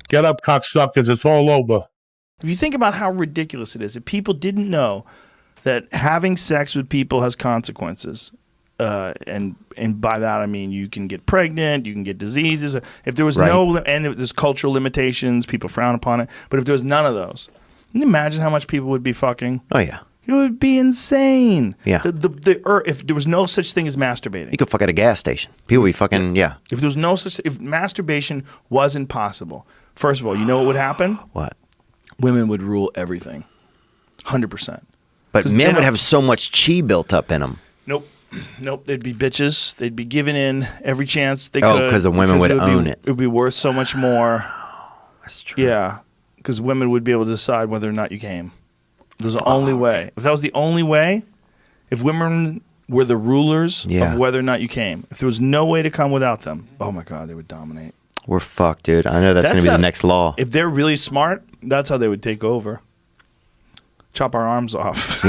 Get up, cocksuckers. It's all over. If you think about how ridiculous it is, if people didn't know that having sex with people has consequences, and by that I mean you can get pregnant, you can get diseases. If there was and there's cultural limitations, people frown upon it. But if there was none of those, can you imagine how much people would be fucking? Oh yeah. It would be insane. Yeah. If there was no such thing as masturbating. You could fuck at a gas station. People would be fucking, yeah. If there was no such, if masturbation wasn't possible, first of all, you know what would happen? What? Women would rule everything. 100%. But men would have so much chi built up in them. Nope. They'd be bitches. They'd be giving in every chance they could. Oh, because the women would own it. It would be worth so much more. That's true. Yeah. Because women would be able to decide whether or not you came. There's the only way. If that was the only way, if women were the rulers of whether or not you came, if there was no way to come without them, oh my God, they would dominate. We're fucked, dude. I know that's going to be the next law. If they're really smart, that's how they would take over. Chop our arms off.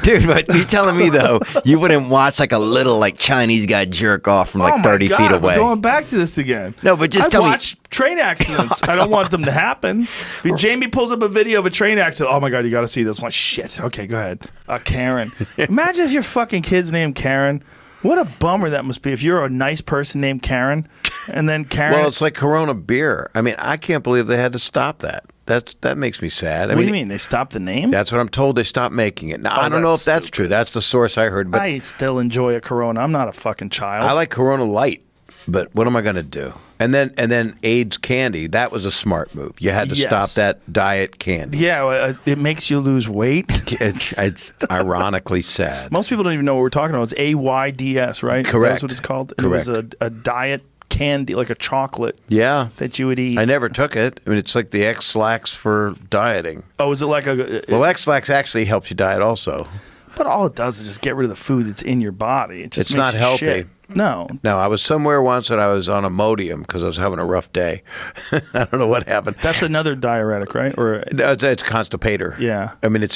Dude, but you're telling me, though, you wouldn't watch like a little like Chinese guy jerk off from like 30 feet away. I'm going back to this again. No, but just tell me. I watch train accidents. I don't want them to happen. If Jamie pulls up a video of a train accident, oh my God, you got to see this. I'm like, shit. Okay, go ahead. Karen. Imagine if your fucking kid's named Karen. What a bummer that must be if you're a nice person named Karen, and then Karen. Well, it's like Corona beer. I mean, I can't believe they had to stop that. That makes me sad. What do you mean? They stopped the name? That's what I'm told. They stopped making it. Now, I don't know if that's true. That's the source I heard. But I still enjoy a Corona. I'm not a fucking child. I like Corona Light, but what am I going to do? And then AIDS candy. That was a smart move. You had to stop that diet candy. Yeah, it makes you lose weight. It's ironically sad. Most people don't even know what we're talking about. It's AIDS, right? Correct. That's what it's called. Correct. It was a diet candy, like a chocolate. Yeah. That you would eat. I never took it. I mean, it's like the X-Lax for dieting. Oh, is it like a... Well, X-Lax actually helps you diet also. But all it does is just get rid of the food that's in your body. It just it's makes not you healthy. Shit. No. I was somewhere once and I was on Imodium because I was having a rough day. I don't know what happened. That's another diuretic, right? Or no, it's constipator. Yeah. I mean, it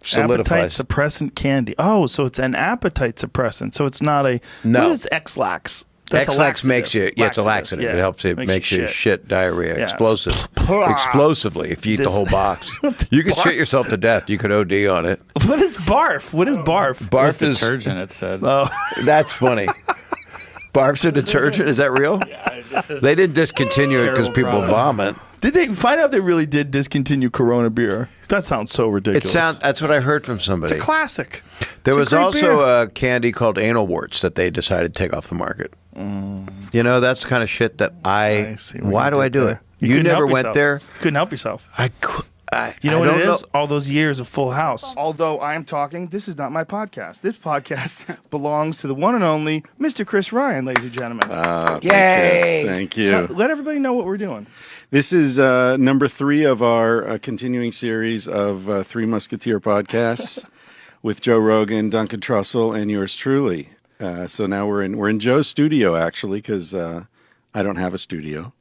solidifies. Appetite suppressant candy. Oh, so it's an appetite suppressant. So it's not a... No. What is X-Lax? X-Lax makes you... Yeah, it's a laxative. Yeah. It helps you make you shit diarrhea. Yeah. Explosively if you eat the whole box. You could shit yourself to death. You could OD on it. What is barf? What is barf? Barf is... detergent, it said. Oh. That's funny. Barf's a detergent? Is that real? Yeah, they didn't discontinue it because people vomit. Did they find out they really did discontinue Corona beer? That sounds so ridiculous. That's what I heard from somebody. It's a classic. There was also a candy called anal warts that they decided to take off the market. You know, that's the kind of shit that why do I do it? You never went there? Couldn't help yourself. You know what it is? All those years of Full House. Although I am talking, this is not my podcast. This podcast belongs to the one and only Mr. Chris Ryan, ladies and gentlemen. Yay! Thank you. Let everybody know what we're doing. This is number 3 of our continuing series of Three Musketeer podcasts with Joe Rogan, Duncan Trussell, and yours truly. So now we're in Joe's studio, actually, because I don't have a studio.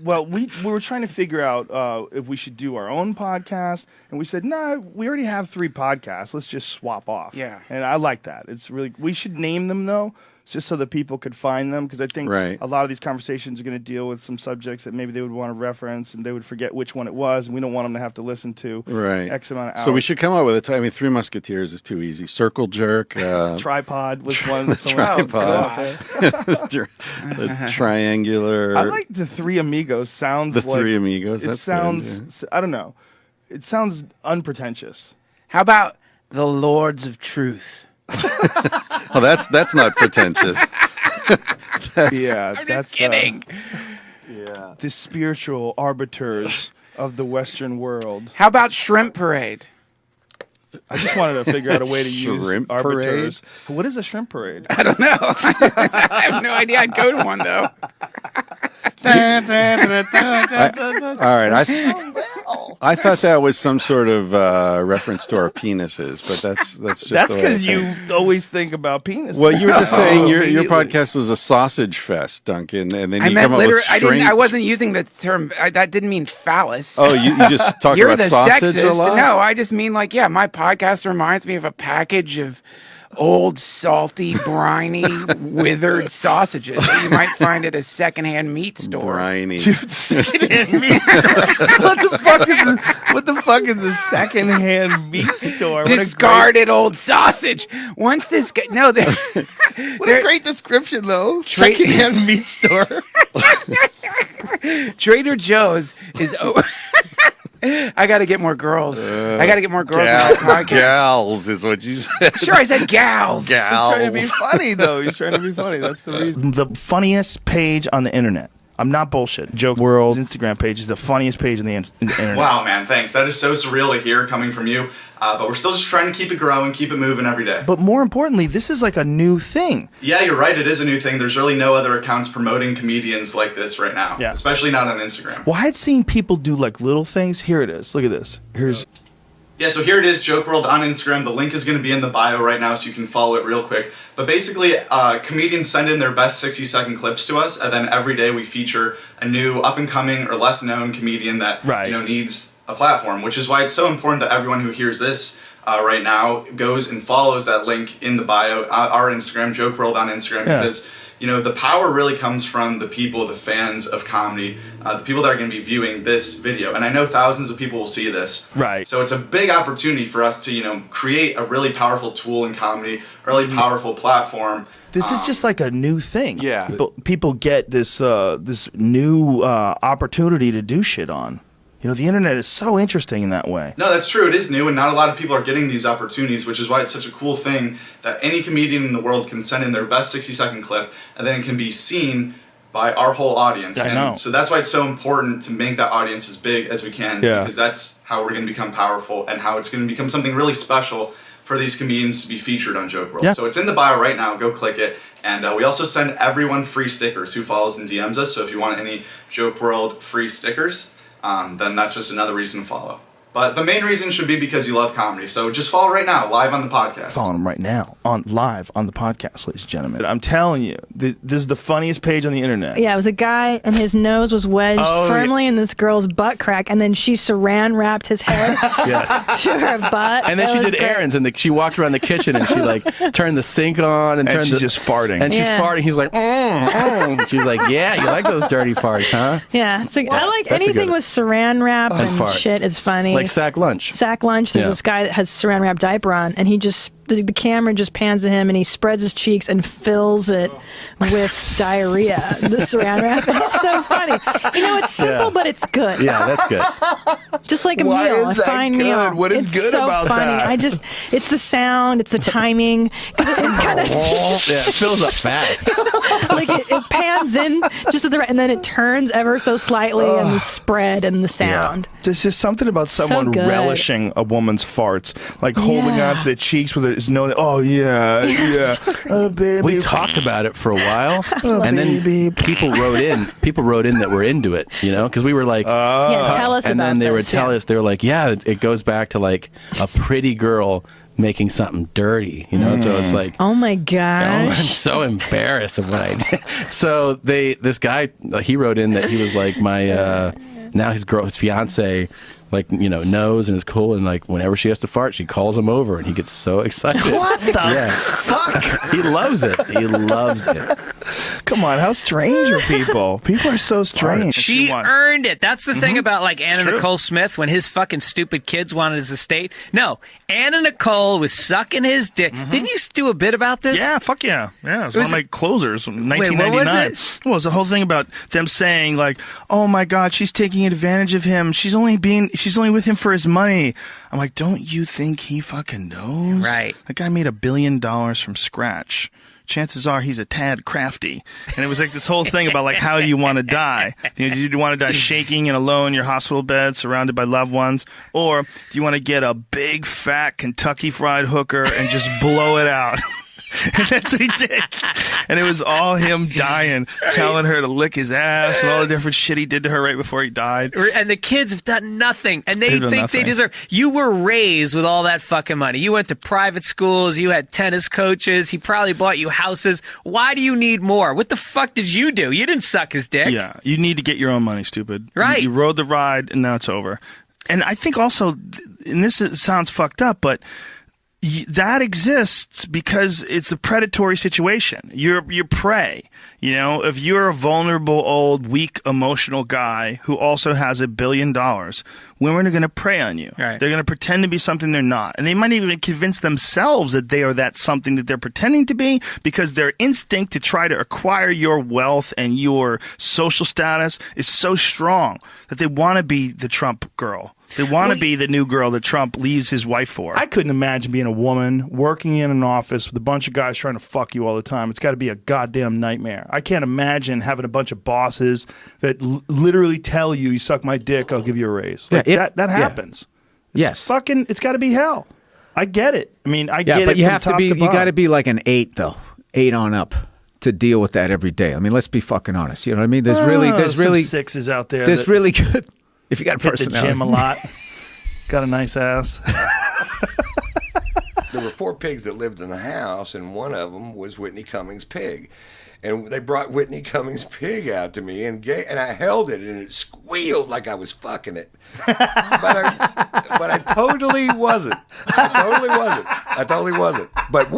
Well, we were trying to figure out if we should do our own podcast, and we said, no, we already have 3 podcasts. Let's just swap off. Yeah. And I like that. It's really, we should name them, though, just so that people could find them, because I think a lot of these conversations are going to deal with some subjects that maybe they would want to reference, and they would forget which one it was, and we don't want them to have to listen to X amount of hours. So we should come up with a I mean, Three Musketeers is too easy. Circle jerk. Tripod was one. Tripod. The triangular. I like the Three Amigos. Sounds like... The Three Amigos. It sounds... I don't know. It sounds unpretentious. How about the Lords of Truth? Oh, that's not pretentious. I'm just kidding. The spiritual arbiters of the Western world. How about Shrimp Parade? I just wanted to figure out a way to use Shrimp arbiters. parade? What is a shrimp parade? I don't know. I have no idea. I'd go to one, though. All right. I thought that was some sort of reference to our penises, but that's just That's because you always think about penis. Well, you were just saying your podcast was a sausage fest, Duncan, and then I you meant come up with shrink. I wasn't using the term. That didn't mean phallus. Oh, you just talk You're about the sausage sexist. a lot? No, I just mean my podcast reminds me of a package of old, salty, briny, withered sausages that you might find at a secondhand meat store. Briny. Secondhand meat store. What the fuck is a secondhand meat store? Discarded old sausage. Once this guy, no, they're, What a great description, though. Secondhand meat store. Trader Joe's is. I got to get more girls. I got to get more girls on my podcast. Gals is what you said. Sure, I said gals. He's trying to be funny, though. He's trying to be funny. That's the reason. The funniest page on the internet. I'm not bullshit. Joke World's Instagram page is the funniest page on the internet. Wow, man, thanks. That is so surreal to hear coming from you. But we're still just trying to keep it growing, keep it moving every day. But more importantly, this is like a new thing. Yeah, you're right. It is a new thing. There's really no other accounts promoting comedians like this right now. Yeah. Especially not on Instagram. Well, I had seen people do like little things. Here it is. Look at this. Yeah, so here it is, Joke World on Instagram. The link is going to be in the bio right now, so you can follow it real quick. But basically, comedians send in their best 60-second clips to us, and then every day we feature a new up-and-coming or less-known comedian that needs a platform, which is why it's so important that everyone who hears this right now goes and follows that link in the bio, our Instagram, Joke World on Instagram, because the power really comes from the people, the fans of comedy, the people that are going to be viewing this video. And I know thousands of people will see this. Right. So it's a big opportunity for us to, create a really powerful tool in comedy, a really powerful platform. This is just like a new thing. Yeah. People get this new opportunity to do shit on. The internet is so interesting in that way. No, that's true. It is new, and not a lot of people are getting these opportunities, which is why it's such a cool thing that any comedian in the world can send in their best 60-second clip, and then it can be seen by our whole audience. I know. So that's why it's so important to make that audience as big as we can, because that's how we're going to become powerful and how it's going to become something really special for these comedians to be featured on Joke World. So it's in the bio right now. Go click it. And we also send everyone free stickers who follows and DMs us. So if you want any Joke World free stickers, then that's just another reason to follow. But the main reason should be because you love comedy. So just follow right now, live on the podcast. Follow him right now, live on the podcast, ladies and gentlemen. I'm telling you, this is the funniest page on the internet. Yeah, it was a guy, and his nose was wedged firmly in this girl's butt crack, and then she saran wrapped his head to her butt. And then she did errands, and she walked around the kitchen, and she turned the sink on, and she's just farting. And she's farting. He's like, she's like, yeah, you like those dirty farts, huh? Yeah, it's like, I like anything with saran wrap and shit is funny. Like sack lunch. Sack lunch. There's this guy that has saran wrap diaper on, and he just the camera just pans to him, and he spreads his cheeks and fills it with diarrhea. The saran wrap. It's so funny. It's simple, but it's good. Yeah, that's good. Just like a meal, a fine meal. What is good about funny. that? It's the sound, it's the timing. It fills up fast. Like it pans in just at the right, and then it turns ever so slightly, and the spread and the sound. There's just something about someone relishing a woman's farts, like holding onto their cheeks with his nose. Oh yeah. Oh baby. We talked about it for a while, and then people wrote in that were into it, because we were like, tell us about this. And then they would tell us, they were like, yeah, it goes back to like a pretty girl making something dirty, so it's like, oh my gosh, I'm so embarrassed of what I did. So this guy, he wrote in that he was like my now his fiance knows and is cool, and like whenever she has to fart, she calls him over, and he gets so excited. What the fuck? He loves it. He loves it. Come on, how strange are people? People are so strange. She earned it. That's the thing about like Anna Nicole Smith when his fucking stupid kids wanted his estate. No, Anna Nicole was sucking his dick. Didn't you do a bit about this? Yeah, fuck yeah. Yeah, it was one of my closers from 1999. What was it? Well, it was the whole thing about them saying like, oh my God, she's taking advantage of him. She's only with him for his money. I'm like, don't you think he fucking knows? Right. That guy made $1 billion from scratch. Chances are he's a tad crafty. And it was like this whole thing about like, how do you want to die? Do you want to die shaking and alone in your hospital bed surrounded by loved ones? Or do you want to get a big fat Kentucky Fried hooker and just blow it out? And that's what he did. And it was all him dying, telling her to lick his ass and all the different shit he did to her right before he died. And the kids have done nothing. And they think they deserve. You were raised with all that fucking money. You went to private schools. You had tennis coaches. He probably bought you houses. Why do you need more? What the fuck did you do? You didn't suck his dick. Yeah. You need to get your own money, stupid. Right. You rode the ride and now it's over. And I think also, and this sounds fucked up, but that exists because it's a predatory situation. You're prey. You know, if you're a vulnerable, old, weak, emotional guy who also has $1 billion, women are going to prey on you. Right. They're going to pretend to be something they're not. And they might even convince themselves that they are that something that they're pretending to be, because their instinct to try to acquire your wealth and your social status is so strong that they want to be the Trump girl. They want to be the new girl that Trump leaves his wife for. I couldn't imagine being a woman working in an office with a bunch of guys trying to fuck you all the time. It's got to be a goddamn nightmare. I can't imagine having a bunch of bosses that literally tell you suck my dick, I'll give you a raise. Like, that happens. It's fucking, it's got to be hell. I get it. I mean, I get it. But you from have to top be, to you got to bottom. be like an 8 though, 8 on up to deal with that every day. I mean, let's be fucking honest. You know what I mean? There's some sixes out there. There's that really good. If you got a hit the personality. gym a lot. Got a nice ass. There were 4 pigs that lived in the house, and one of them was Whitney Cummings' pig. And they brought Whitney Cummings' pig out to me, and I held it, and it squealed like I was fucking it. But I totally wasn't. I totally wasn't. But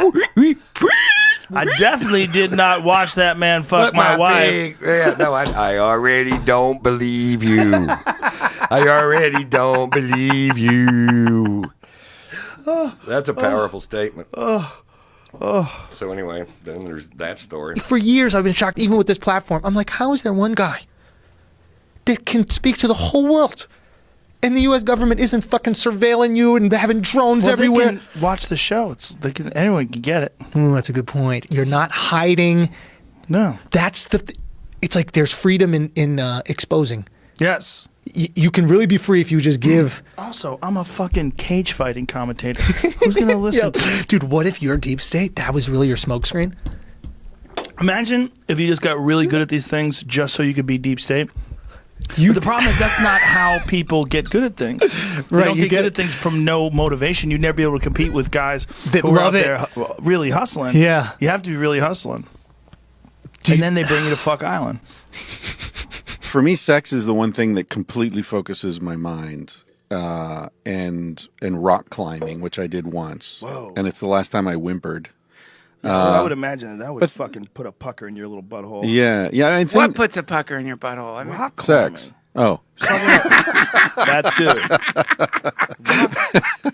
I definitely did not watch that man fuck my wife. pig. Yeah, no, I already don't believe you. I already don't believe you. That's a powerful statement. So anyway, then there's that story. For years, I've been shocked, even with this platform. I'm like, how is there one guy that can speak to the whole world? And the U.S. government isn't fucking surveilling you and having drones everywhere. They can watch the show. Anyone can get it. Ooh, that's a good point. You're not hiding. No. That's it's like there's freedom in exposing. Yes. You can really be free if you just give. Also, I'm a fucking cage fighting commentator. Who's going to listen to me? Dude, what if your deep state, that was really your smokescreen? Imagine if you just got really good at these things just so you could be deep state. But the problem is that's not how people get good at things. They don't get good at things from no motivation. You'd never be able to compete with guys that who are love out it. there really hustling. Yeah. You have to be really hustling. And then they bring you to Fuck Island. For me, sex is the one thing that completely focuses my mind, and rock climbing, which I did once. Whoa. And it's the last time I whimpered. I would imagine that would fucking put a pucker in your little butthole. Yeah. I think What puts a pucker in your butthole? I mean, Rock sex. climbing. Oh, That too.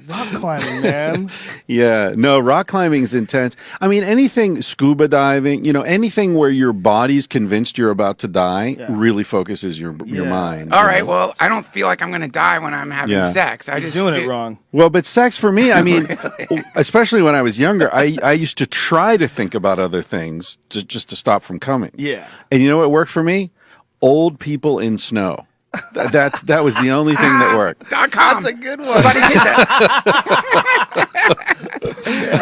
Rock climbing, man. yeah. No, rock climbing is intense. I mean, anything scuba diving, anything where your body's convinced you're about to die really focuses your mind. all right, well, I don't feel like I'm going to die when I'm having sex. I just Doing it feel- wrong. Well, but sex for me, I mean, especially when I was younger, I used to try to think about other things just to stop from coming. Yeah. And you know what worked for me? Old people in snow. That was the only thing that worked. .com. That's a good one. Somebody get that.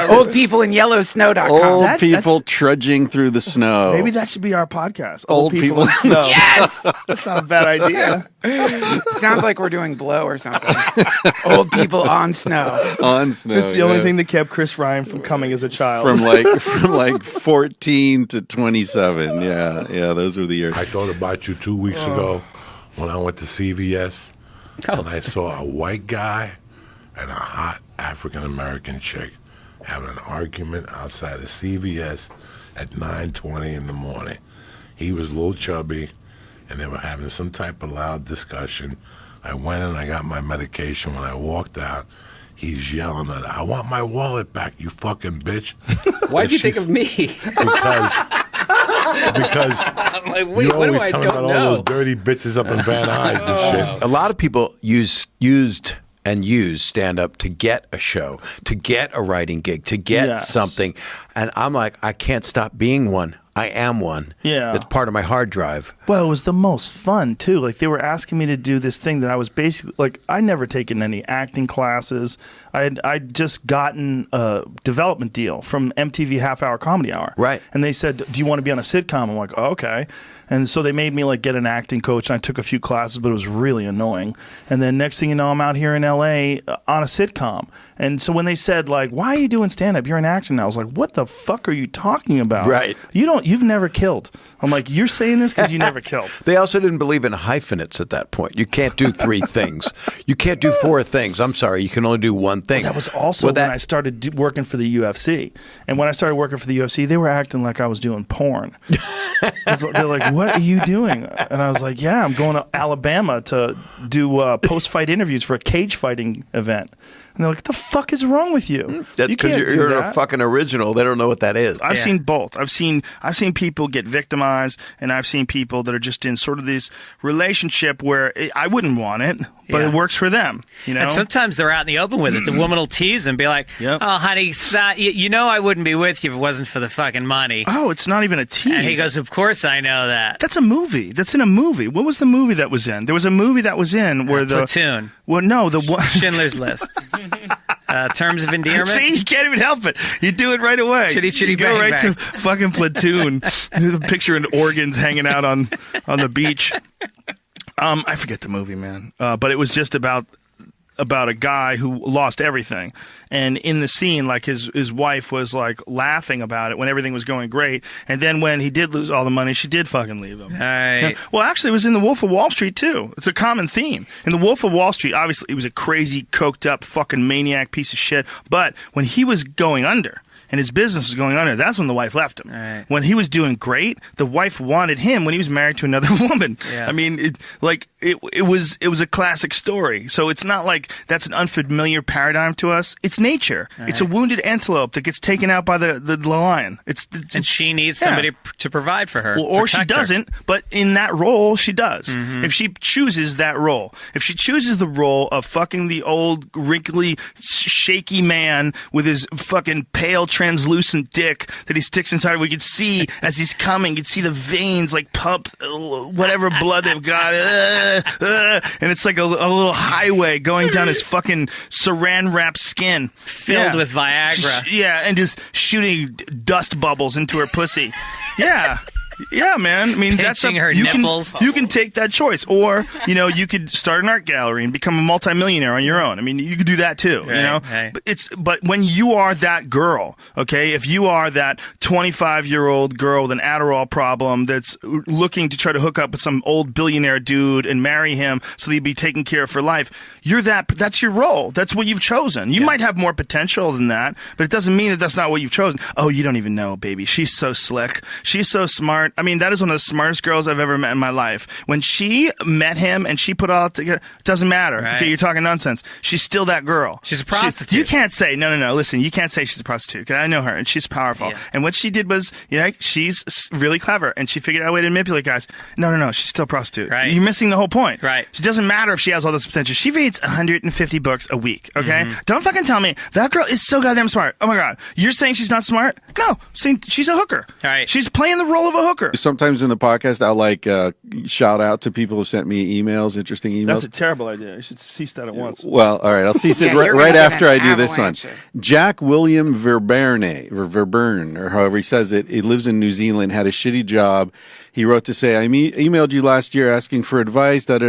Old people in yellowsnow.com. Old people trudging through the snow. Maybe that should be our podcast. Old people in snow. Yes! That's not a bad idea. Sounds like we're doing Blow or something. Old people on snow. On snow. It's the only thing that kept Chris Ryan from coming as a child. from like 14 to 27. Yeah, those were the years. I thought about you 2 weeks ago when I went to CVS and I saw a white guy and a hot African-American chick having an argument outside of CVS at 9:20 in the morning. He was a little chubby, and they were having some type of loud discussion. I went and I got my medication. When I walked out, he's yelling at her, "I want my wallet back, you fucking bitch." Why'd you think of me? Because I'm like, wait, you what do always I talking don't about all know? those dirty bitches up in Van Nuys and shit. A lot of people use stand-up to get a show, to get a writing gig, to get something. And I'm like, I can't stop being one. I am one. Yeah. It's part of my hard drive. Well, it was the most fun, too. Like, they were asking me to do this thing that I was basically, like, I'd never taken any acting classes. I'd just gotten a development deal from MTV Half Hour Comedy Hour. Right. And they said, do you want to be on a sitcom? I'm like, oh, okay. And so they made me like get an acting coach, and I took a few classes, but it was really annoying. And then next thing you know, I'm out here in LA on a sitcom. And so when they said like, "Why are you doing stand-up? You're an actor now," I was like, "What the fuck are you talking about? Right. You've never killed." I'm like, "You're saying this because you never killed." They also didn't believe in hyphenates at that point. You can't do 3 things. You can't do 4 things. I'm sorry, you can only do 1 thing. That was also when I started working for the UFC. And when I started working for the UFC, they were acting like I was doing porn. They're like, "What are you doing?" And I was like, "Yeah, I'm going to Alabama to do post-fight interviews for a cage fighting event." And they're like, "What the fuck is wrong with you?" That's because you're a fucking original. They don't know what that is. I've seen both. I've seen people get victimized, and I've seen people that are just in sort of this relationship where I wouldn't want it, but it works for them. You know. And sometimes they're out in the open with it. The woman will tease and be like, "Oh, honey, you know I wouldn't be with you if it wasn't for the fucking money." Oh, it's not even a tease. And he goes, "Of course I know that." That's a movie. That's in a movie. What was the movie that was in? There was a movie that was in where Platoon. Well, no, the one Schindler's List. Terms of endearment. See, you can't even help it. You do it right away. Chitty chitty you bang go right bang. to fucking Platoon. There's a picture in organs hanging out on the beach. I forget the movie, man. But it was just about a guy who lost everything, and in the scene, like his wife was like laughing about it when everything was going great, and then when he did lose all the money, she did fucking leave him. Right. Well, actually, it was in The Wolf of Wall Street too. It's a common theme in The Wolf of Wall Street. Obviously, he was a crazy, coked up, fucking maniac piece of shit. But when he was going under, and his business was going under, that's when the wife left him. Right. When he was doing great, the wife wanted him when he was married to another woman. Yeah. I mean, it was a classic story. So it's not like that's an unfamiliar paradigm to us. It's nature. Right. It's a wounded antelope that gets taken out by the lion. And she needs somebody to provide for her. Well, or she protect her. doesn't, but in that role, she does. Mm-hmm. If she chooses that role. If she chooses the role of fucking the old, wrinkly, shaky man with his fucking pale, translucent dick that he sticks inside, we could see as he's coming, you could see the veins like pump whatever blood they've got. And it's like a little highway going down his fucking saran-wrapped skin. Filled with Viagra. Yeah, and just shooting dust bubbles into her pussy. Yeah. Yeah, man. I mean, that's Pinching her you nipples. You can take that choice, or you could start an art gallery and become a multimillionaire on your own. I mean, you could do that too. Right. But when you are that girl, okay, if you are that 25-year-old girl with an Adderall problem that's looking to try to hook up with some old billionaire dude and marry him so that you'd be taken care of for life, you're that. That's your role. That's what you've chosen. You might have more potential than that, but it doesn't mean that that's not what you've chosen. Oh, you don't even know, baby. She's so slick. She's so smart. I mean, that is one of the smartest girls I've ever met in my life. When she met him and she put all together, it doesn't matter. Right. Okay, you're talking nonsense. She's still that girl. She's a prostitute. You can't say, no. Listen, you can't say she's a prostitute. 'Cause I know her, and she's powerful. Yeah. And what she did was, she's really clever, and she figured out a way to manipulate guys. No, she's still a prostitute. Right. You're missing the whole point. Right. It doesn't matter if she has all this potential. She reads 150 books a week, okay? Mm-hmm. Don't fucking tell me that girl is so goddamn smart. Oh my God. You're saying she's not smart? No. She's a hooker. Right. She's playing the role of a hooker. Sometimes in the podcast, I'll shout out to people who sent me emails, interesting emails. That's a terrible idea. You should cease that at once. Well, all right. I'll cease it Yeah, you're right gonna get after an I do this one. avalanche. Jack William Verburn, or however he says it, he lives in New Zealand, had a shitty job. He wrote to say, I emailed you last year asking for advice, You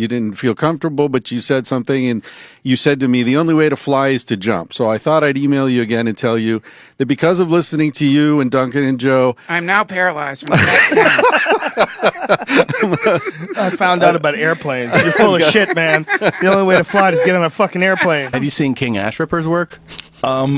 didn't feel comfortable, but you said something, and you said to me, the only way to fly is to jump. So I thought I'd email you again and tell you that because of listening to you and Duncan and Joe, I'm now paralyzed from that. I found out about airplanes. You're full of shit, man. The only way to fly is get on a fucking airplane. Have you seen King Ash Ripper's work?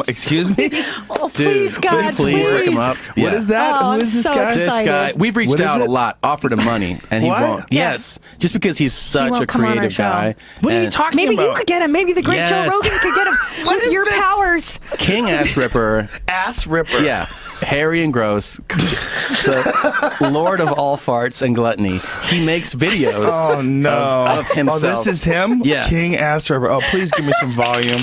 Excuse me? Oh, please, God, please look him up. What is that? Oh, Who is I'm this so guy? excited. This guy, we've reached What is out it? a lot, offered him money, and he What? won't. Yeah. Yes, just because he's such won't a come on our creative show. guy. What are you And talking Maybe about? you could get him. Maybe the great Yes. Joe Rogan could get him with your powers. King Ash Ripper. Ass Ripper. Yeah, hairy and gross, the Lord of all farts and gluttony. He makes videos. Oh, no. of himself. Oh, this is him? Yeah. King Ass Ripper. Oh, please give me some volume.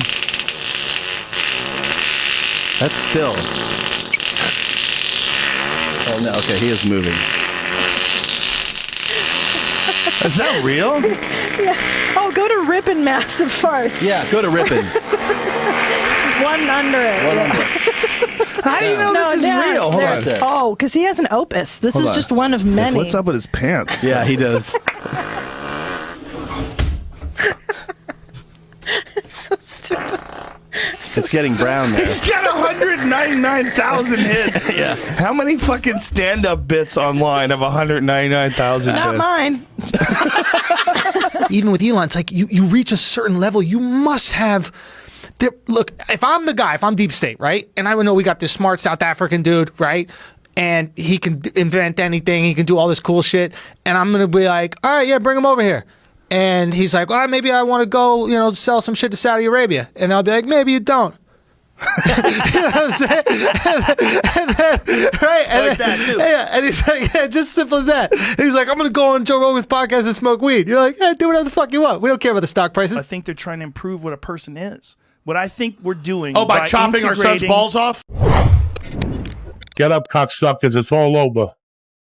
That's still. Oh no! Okay, he is moving. Is that real? Yes. Oh, go to Rippin' Massive Farts. Yeah, go to Rippin. One under it. How do you know this is real? Hold on. Oh, because he has an opus. This Hold is on. just one of many. So what's up with his pants? Yeah, he does. So stupid. It's getting brown there. He's got 199,000 hits. Yeah. How many fucking stand-up bits online of 199,000 Not hits? mine. Even with Elon, it's like you reach a certain level, you must have. Look, if I'm the guy, if I'm deep state, right, and I would know we got this smart South African dude, right, and he can invent anything, he can do all this cool shit, and I'm gonna be like, all right, yeah, bring him over here. And he's like, all right, maybe I want to go, sell some shit to Saudi Arabia. And I'll be like, maybe you don't. You know what I'm saying? and then, right? And like that, too. Yeah, and he's like, yeah, just simple as that. And he's like, I'm going to go on Joe Rogan's podcast and smoke weed. You're like, yeah, do whatever the fuck you want. We don't care about the stock prices. I think they're trying to improve what a person is. What I think we're doing. Oh, by chopping our son's balls off? Get up, cocksuckers. It's all over.